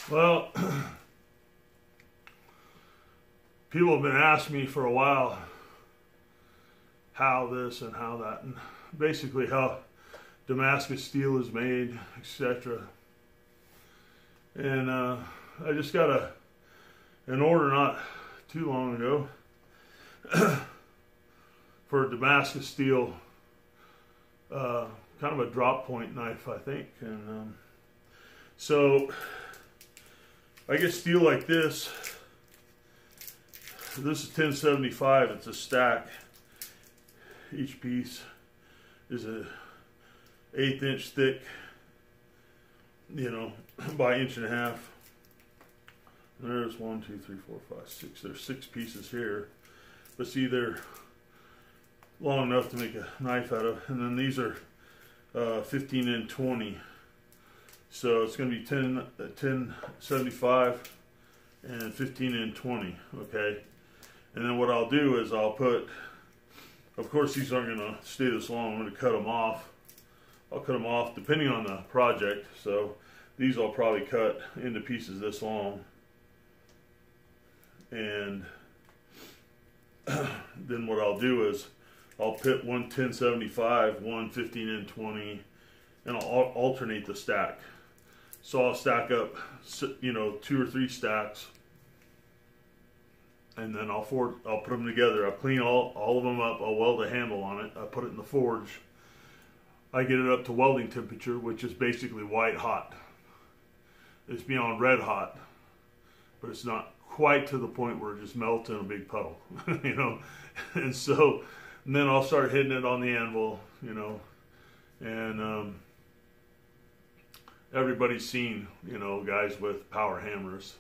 Well, people have been asking me for a while how this and how that, and basically how Damascus steel is made, etc. And I just got an order not too long ago for Damascus steel, kind of a drop point knife, I think. And so I get steel like this. This is 1075. It's a stack. Each piece is a 1/8 inch thick, you know, by 1.5 inches. There's 1, 2, 3, 4, 5, 6. There's 6 pieces here, but see, they're long enough to make a knife out of. And then these are 15 and 20. So it's going to be 1075 and 15 and 20. Okay. And then what I'll do is I'll put, of course these aren't going to stay this long. I'm going to cut them off. I'll cut them off depending on the project. So these I'll probably cut into pieces this long. And then what I'll do is I'll pit one 1075, one 15 and 20, and I'll alternate the stack. So I'll stack up, you know, 2 or 3 stacks, and then I'll put them together. I'll clean all of them up. I'll weld a handle on it. I put it in the forge. I get it up to welding temperature, which is basically white hot. It's beyond red hot, but it's not quite to the point where it just melts in a big puddle, you know. And so, and then I'll start hitting it on the anvil, you know, and everybody's seen, you know, guys with power hammers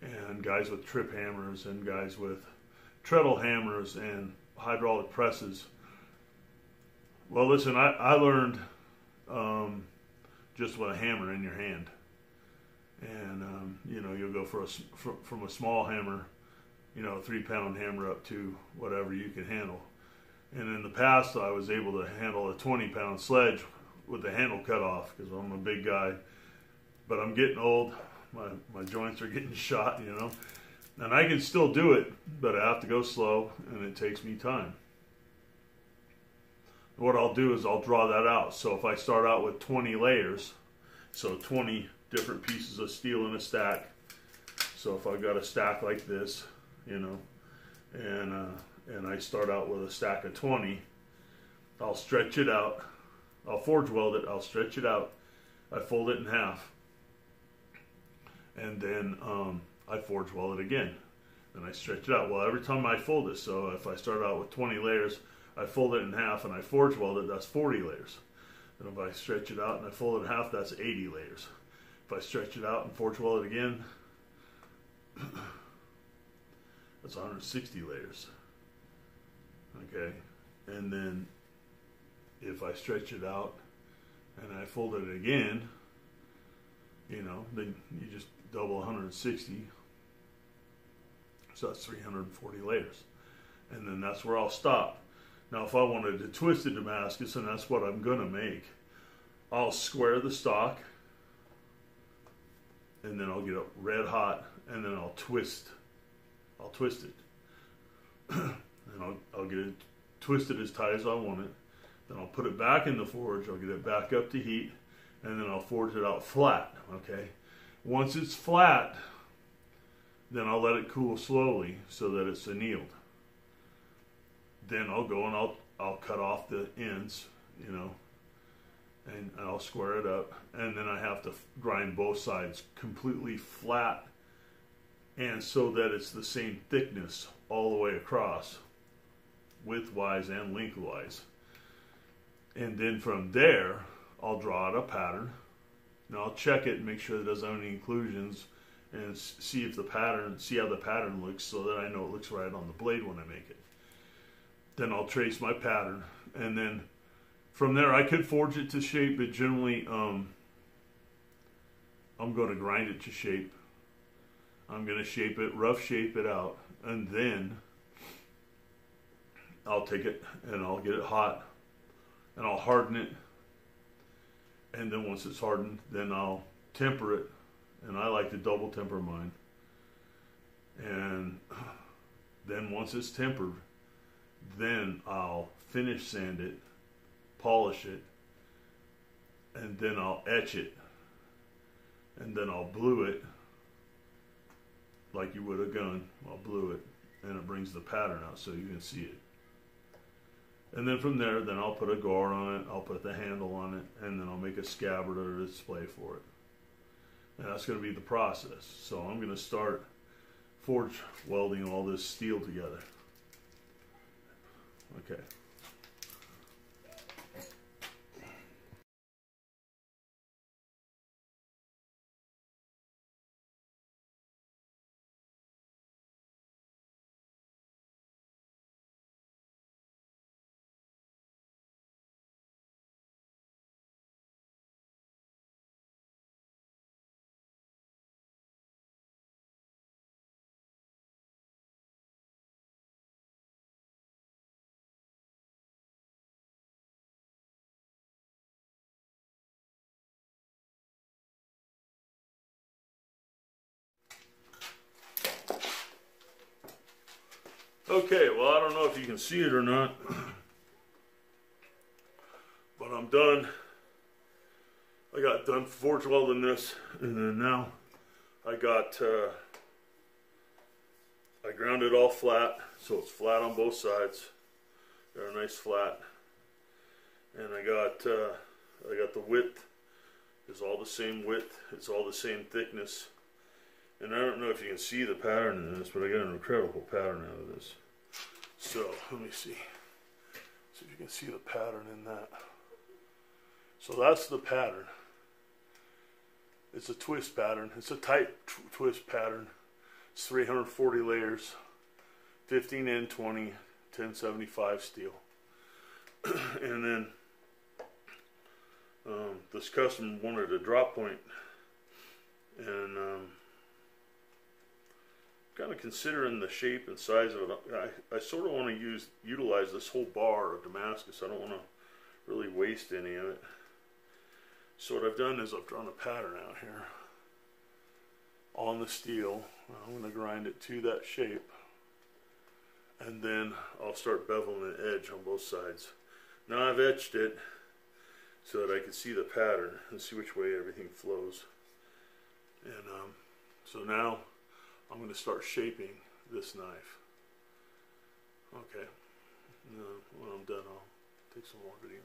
and guys with trip hammers and guys with treadle hammers and hydraulic presses. Well, listen, I learned just with a hammer in your hand. And, you know, you'll go from a small hammer, you know, a 3-pound hammer up to whatever you can handle. And in the past, I was able to handle a 20-pound sledge with the handle cut off because I'm a big guy. But I'm getting old. My joints are getting shot, you know. And I can still do it, but I have to go slow, and it takes me time. What I'll do is I'll draw that out. So if I start out with 20 layers, so 20 different pieces of steel in a stack. So if I've got a stack like this, you know, and I start out with a stack of 20, I'll stretch it out. I'll forge weld it. I'll stretch it out. I fold it in half, and then I forge weld it again. And I stretch it out. Well, every time I fold it, so if I start out with 20 layers, I fold it in half and I forge weld it. That's 40 layers. And if I stretch it out and I fold it in half, that's 80 layers. If I stretch it out and forge weld it again, that's 160 layers. Okay, and then if I stretch it out and I fold it again, you know, then you just double 160. So that's 340 layers. And then that's where I'll stop. Now, if I wanted to twist the Damascus, and that's what I'm going to make, I'll square the stock, and then I'll get it red hot, and then I'll twist it. And I'll get it twisted as tight as I want it. Then I'll put it back in the forge. I'll get it back up to heat, and then I'll forge it out flat, okay? Once it's flat, then I'll let it cool slowly so that it's annealed. Then I'll go and I'll cut off the ends, you know, and I'll square it up, and then I have to grind both sides completely flat, and so that it's the same thickness all the way across, widthwise and lengthwise. And then from there, I'll draw out a pattern. Now I'll check it and make sure it doesn't have any inclusions, and see how the pattern looks, so that I know it looks right on the blade when I make it. Then I'll trace my pattern, and then from there I could forge it to shape, but generally I'm going to grind it to shape. I'm going to shape it, rough shape it out, and then I'll take it and I'll get it hot, and I'll harden it, and then once it's hardened, then I'll temper it, and I like to double temper mine. And then once it's tempered, then I'll finish sand it, polish it, and then I'll etch it, and then I'll blue it like you would a gun. I'll blue it, and it brings the pattern out so you can see it. And then from there, then I'll put a guard on it, I'll put the handle on it, and then I'll make a scabbard or a display for it. And that's going to be the process. So I'm going to start forge welding all this steel together. Okay. Okay, well, I don't know if you can see it or not, but I'm done. I got done forge welding this, and then now I ground it all flat, so it's flat on both sides. They're a nice flat, and I got the width is all the same width. It's all the same thickness. And I don't know if you can see the pattern in this, but I got an incredible pattern out of this. So, let me see. See if you can see the pattern in that. So that's the pattern. It's a twist pattern. It's a tight twist pattern. It's 340 layers, 15N20, 1075 steel. And then this customer wanted a drop point, and kind of considering the shape and size of it, I sort of want to utilize this whole bar of Damascus. I don't want to really waste any of it. So what I've done is I've drawn a pattern out here on the steel. I'm going to grind it to that shape, and then I'll start beveling the edge on both sides. Now I've etched it so that I can see the pattern and see which way everything flows. And so now I'm going to start shaping this knife. Okay. When I'm done, I'll take some more video.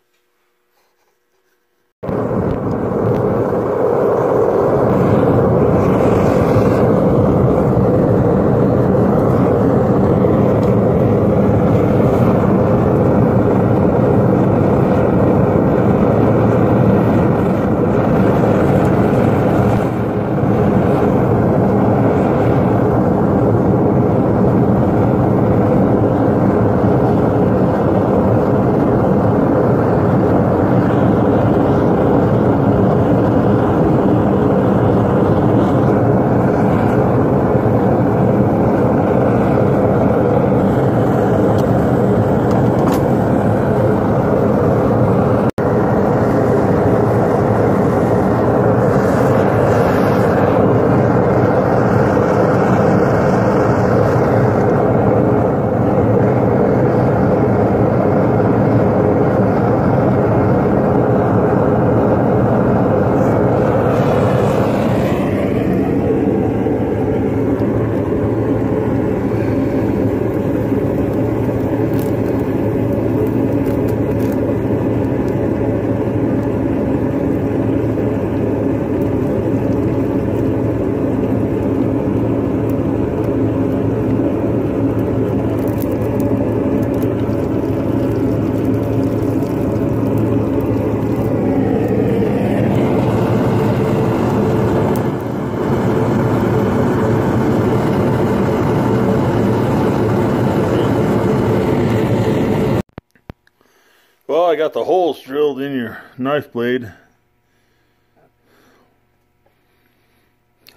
Well, I got the holes drilled in your knife blade,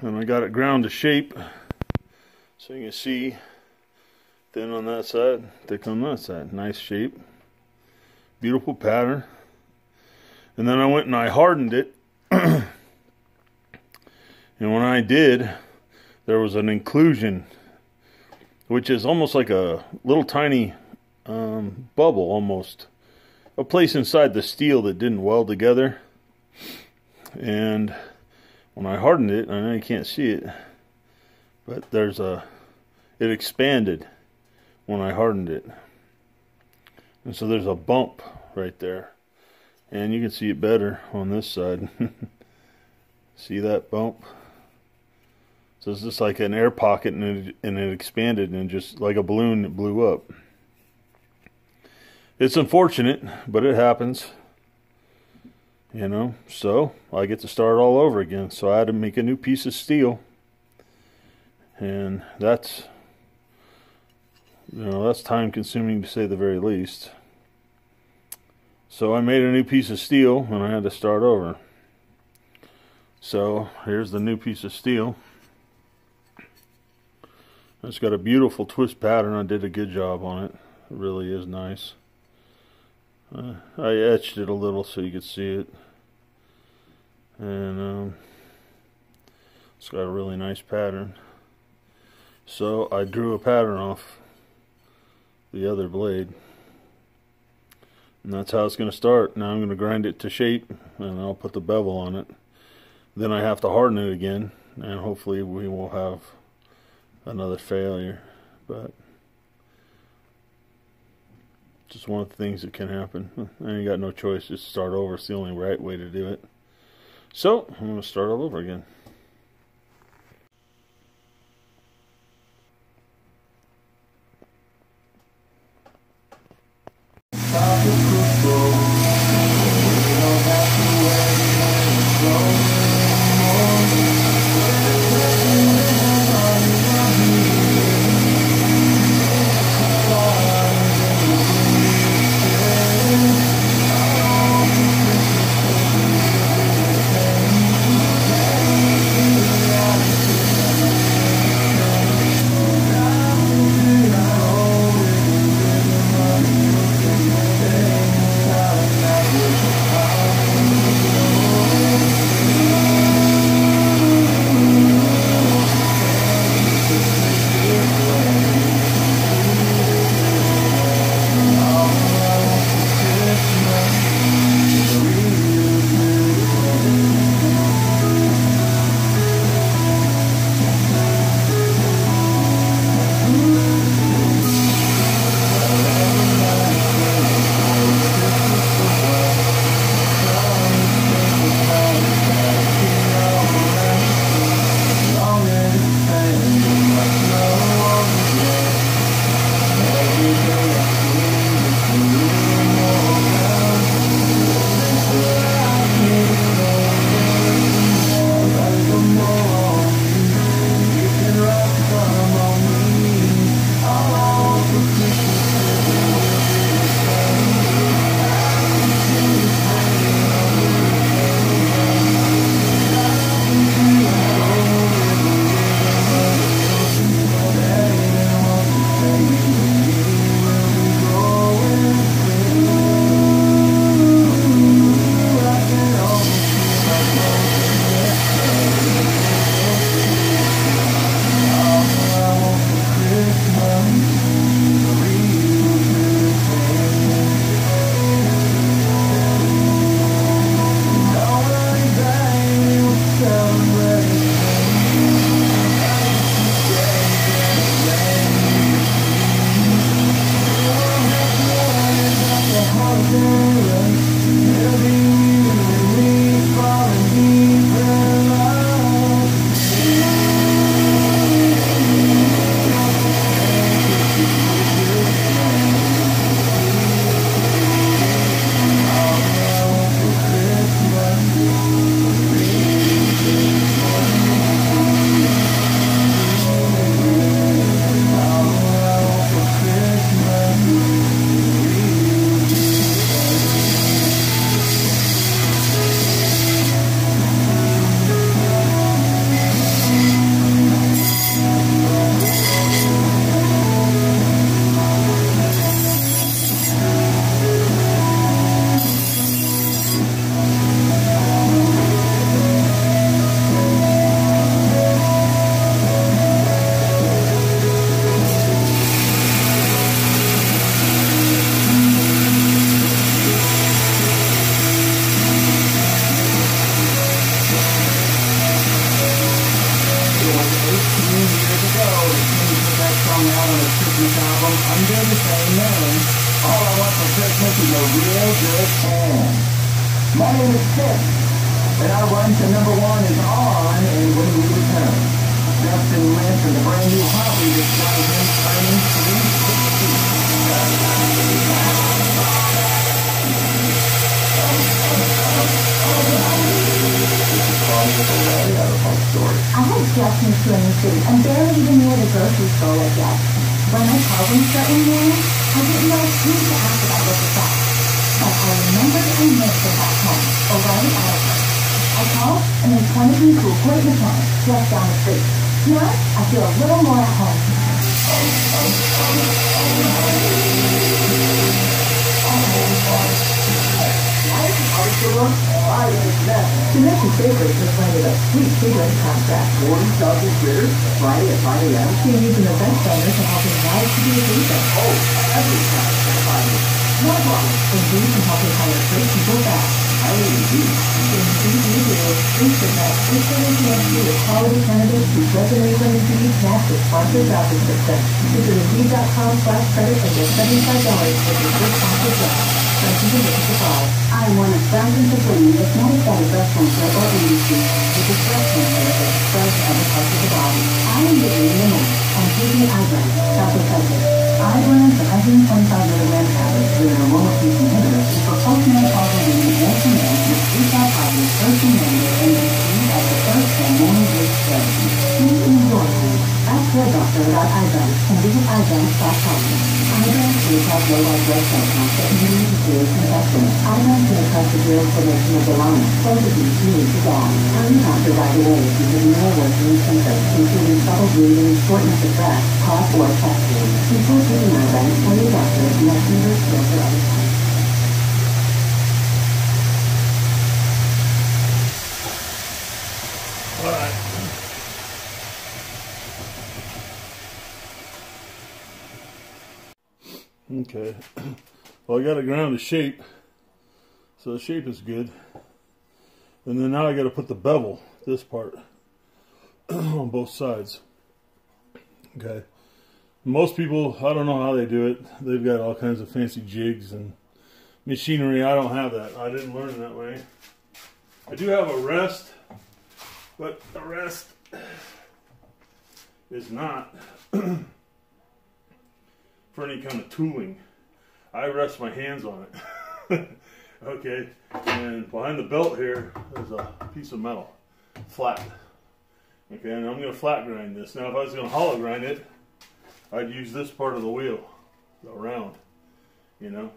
and I got it ground to shape, so you can see thin on that side, thick on that side. Nice shape, beautiful pattern. And then I went and I hardened it And when I did, there was an inclusion, which is almost like a little tiny bubble, almost a place inside the steel that didn't weld together. And when I hardened it, I know you can't see it, but it expanded when I hardened it. And so there's a bump right there. And you can see it better on this side. See that bump? So it's just like an air pocket, and it expanded, and just like a balloon, it blew up. It's unfortunate, but it happens. You know, so I get to start all over again. So I had to make a new piece of steel. And that's time consuming, to say the very least. So I made a new piece of steel, and I had to start over. So here's the new piece of steel. It's got a beautiful twist pattern. I did a good job on it. It really is nice. I etched it a little so you could see it. And it's got a really nice pattern. So I drew a pattern off the other blade. And that's how it's going to start. Now I'm going to grind it to shape, and I'll put the bevel on it. Then I have to harden it again, and hopefully we will have another failure. But just one of the things that can happen. I ain't got no choice, just start over. It's the only right way to do it. So I'm going to start all over again. under the same name. All I want for Christmas is a real good fan. My name is Tim, and our run to number 1 is on, and when we return, Justin Lynch and the brand new hobby that's got him turning 360. I had just moved to a new city and barely even near the grocery store yet. When my car wouldn't start in the morning, I didn't know who to ask about what to shop. But I remembered I missed them back home, O'Reilly Auto Parts. I called, and they pointed me to a great mechanic just down the street. Now, I feel a little more at home. Domestic Bakery just landed a sweet cigarette contract. 40,000 critters, Friday at 5 a.m. They're using event planners to help them rise to the occasion. Oh, every time I find it. No problem. Indeed can help you hire great people fast. I really do. Indeed you do. Instacart is sending to you with quality candidates whose resumes on Indeed match the sponsored job description. Visit Indeed.com/credit and get $75 for your first sponsored job. I am one of thousands of women that not study breast cancer or industry because breast cancer is spread to other parts of the body. I am giving you more on taking Ibrance, self-effective. Ibrance, the 125 milligram tablet with an aromatase inhibitor is for postmenopausal women and for men with HIV-positive, HER2-negative, and disease as the first hormonal based therapy. Please enjoy it. Ask your doctor about Ibrance and visit Ibrance.com. Ibrance may cause low-blood blood cell count that can lead to serious infection. Ibrance may cause severe inflammation of the lungs. Both of these you need to go. Tell your doctor right away if you have no worsening symptoms, including trouble breathing, shortness of breath, cough, or chest pain. Before taking Ibrance, tell your doctor if you have fever, stress, or other signs. All right. Okay. Well, I got it ground to shape, so the shape is good. And then now I got to put the bevel, this part, on both sides. Okay. Most people, I don't know how they do it. They've got all kinds of fancy jigs and machinery. I don't have that. I didn't learn that way. I do have a rest, but the rest is not for any kind of tooling. I rest my hands on it. Okay, and behind the belt here there's a piece of metal, flat. Okay, and I'm going to flat grind this. Now if I was going to hollow grind it, I'd use this part of the wheel, around, you know.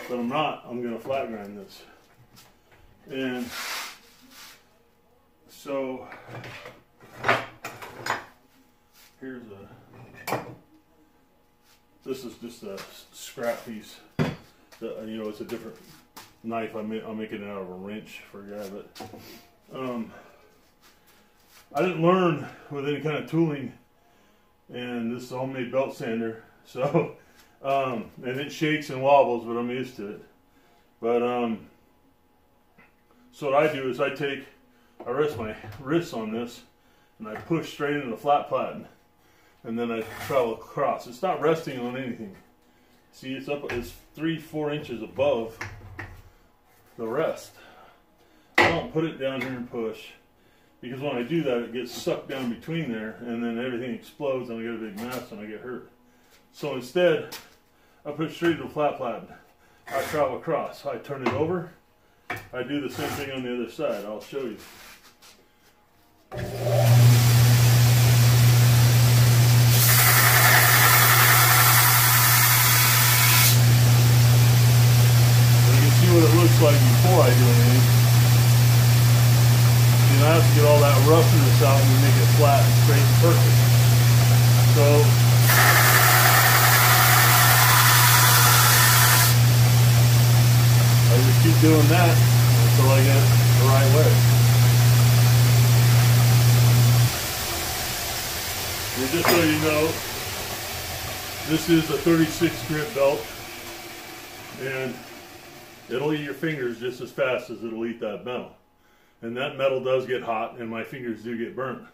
But I'm not. I'm going to flat grind this. And so here's this is just a scrap piece. You know, it's a different knife. I'm making it out of a wrench for a guy, but I didn't learn with any kind of tooling, and this is a homemade belt sander. So and it shakes and wobbles, but I'm used to it. But so what I do is I rest my wrists on this, and I push straight into the flat platen, and then I travel across. It's not resting on anything. See, it's 3-4 inches above the rest. I don't put it down here and push, because when I do that, it gets sucked down between there, and then everything explodes, and I get a big mess, and I get hurt. So instead, I push straight to the flat platen. I travel across. I turn it over. I do the same thing on the other side. I'll show you. What it looks like before I do anything. You know, I have to get all that roughness out and make it flat and straight and perfect. So I just keep doing that until I get it the right way. And just so you know, this is a 36 grit belt, and it'll eat your fingers just as fast as it'll eat that metal. And that metal does get hot, and my fingers do get burnt.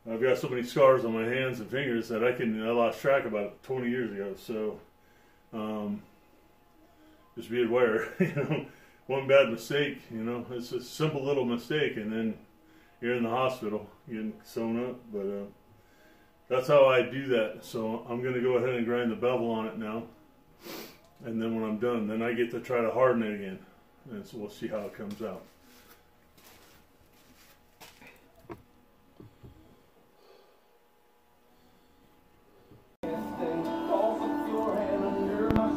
I've got so many scars on my hands and fingers that I lost track about 20 years ago. So just be aware, you know, one bad mistake, you know, it's a simple little mistake, and then you're in the hospital getting sewn up. But that's how I do that. So I'm going to go ahead and grind the bevel on it now. And then when I'm done, then I get to try to harden it again. And so we'll see how it comes out.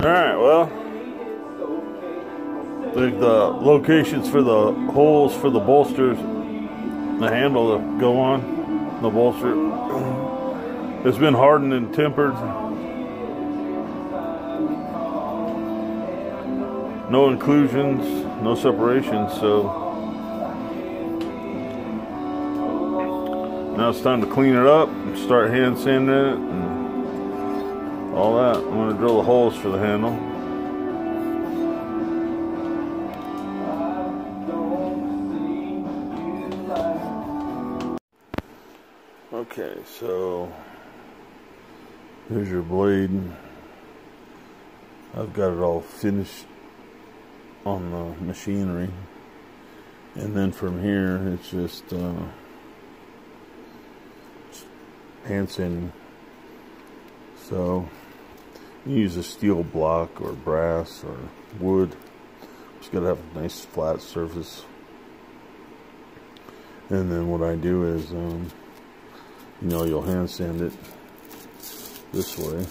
Alright, well, the locations for the holes for the bolsters, the handle to go on the bolster, it's been hardened and tempered. No inclusions, no separations, so now it's time to clean it up, start hand sanding it, and all that. I'm going to drill the holes for the handle. Okay, so here's your blade. I've got it all finished on the machinery, and then from here it's just hand sanding. So you use a steel block or brass or wood. Just gotta have a nice flat surface. And then what I do is, you know, you'll hand sand it this way.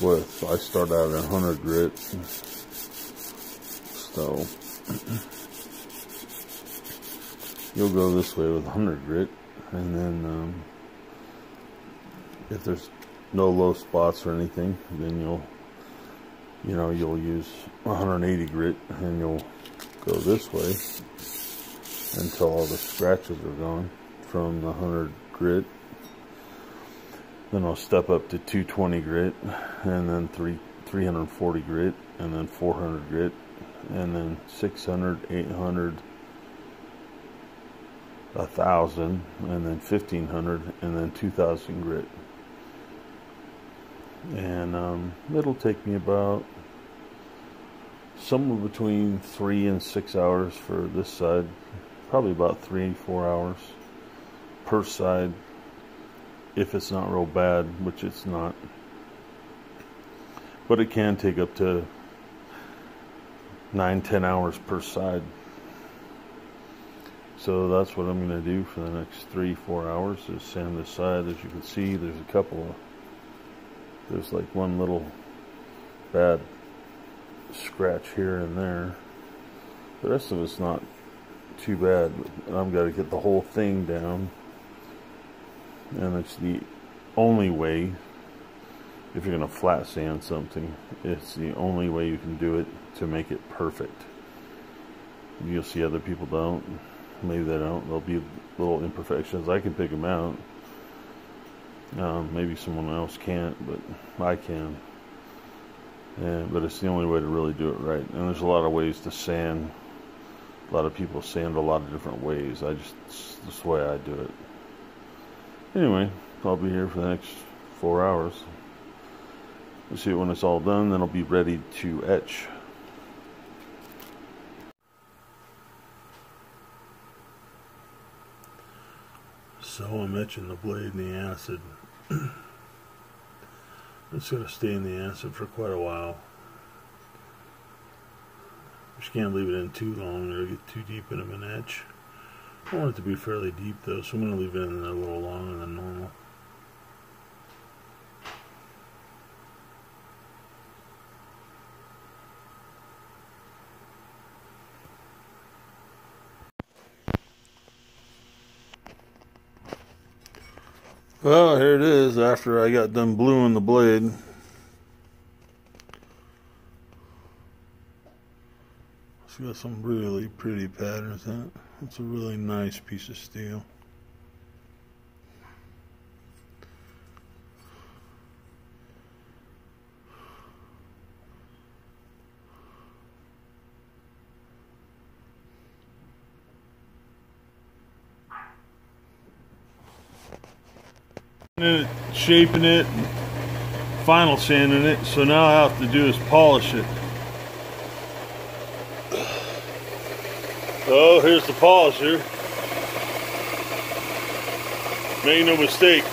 I start out at 100 grit. So you'll go this way with 100 grit, and then if there's no low spots or anything, then you'll use 180 grit, and you'll go this way until all the scratches are gone from the 100 grit. Then I'll step up to 220 grit, and then 340 grit, and then 400 grit, and then 600, 800, 1,000, and then 1,500, and then 2,000 grit. And it'll take me about somewhere between 3 and 6 hours for this side. Probably about 3-4 hours per side, if it's not real bad, which it's not. But it can take up to 9-10 hours per side. So that's what I'm going to do for the next 3-4 hours, is sand this side. As you can see, there's like one little bad scratch here and there. The rest of it's not too bad, but I've got to get the whole thing down. And it's the only way, if you're going to flat sand something, it's the only way you can do it to make it perfect. You'll see other people don't. Maybe they don't. There'll be little imperfections. I can pick them out. Maybe someone else can't, but I can. But it's the only way to really do it right. And there's a lot of ways to sand. A lot of people sand a lot of different ways. It's the way I do it. Anyway, I'll be here for the next 4 hours. We'll see it when it's all done, then I'll be ready to etch. So I'm etching the blade in the acid. It's going to stay in the acid for quite a while. Just can't leave it in too long or get too deep in an etch. I want it to be fairly deep though, so I'm going to leave it in there a little longer than normal. Well, here it is after I got done bluing the blade. It's got some really pretty patterns in it. It's a really nice piece of steel. Shaping it, final sanding it. So now all I have to do is polish it. Oh, here's the polisher. Make no mistake,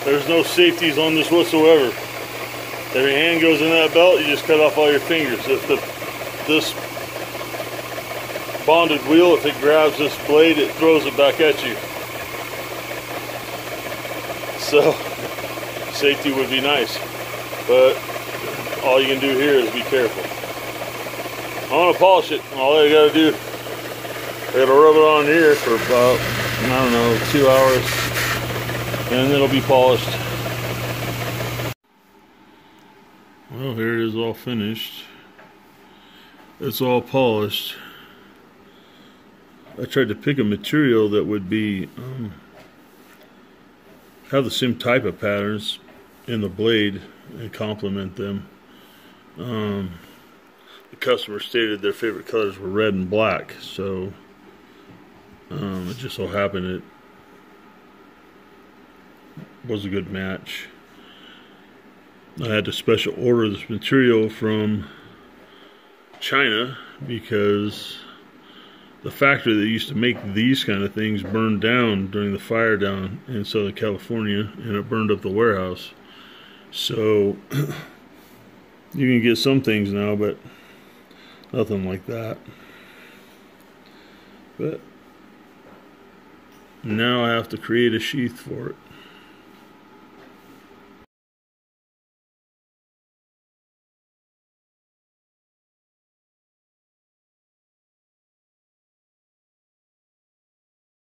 there's no safeties on this whatsoever. If your hand goes in that belt, you just cut off all your fingers. If this bonded wheel, if it grabs this blade, it throws it back at you. So, safety would be nice, but all you can do here is be careful. I want to polish it. All I gotta do, I gotta rub it on here for about, I don't know, 2 hours, and it'll be polished. Well, here it is, all finished. It's all polished. I tried to pick a material that would be have the same type of patterns in the blade and complement them. The customer stated their favorite colors were red and black, so it just so happened it was a good match. I had to special order this material from China because the factory that used to make these kind of things burned down during the fire down in Southern California, and it burned up the warehouse. So you can get some things now, but nothing like that. But now I have to create a sheath for it.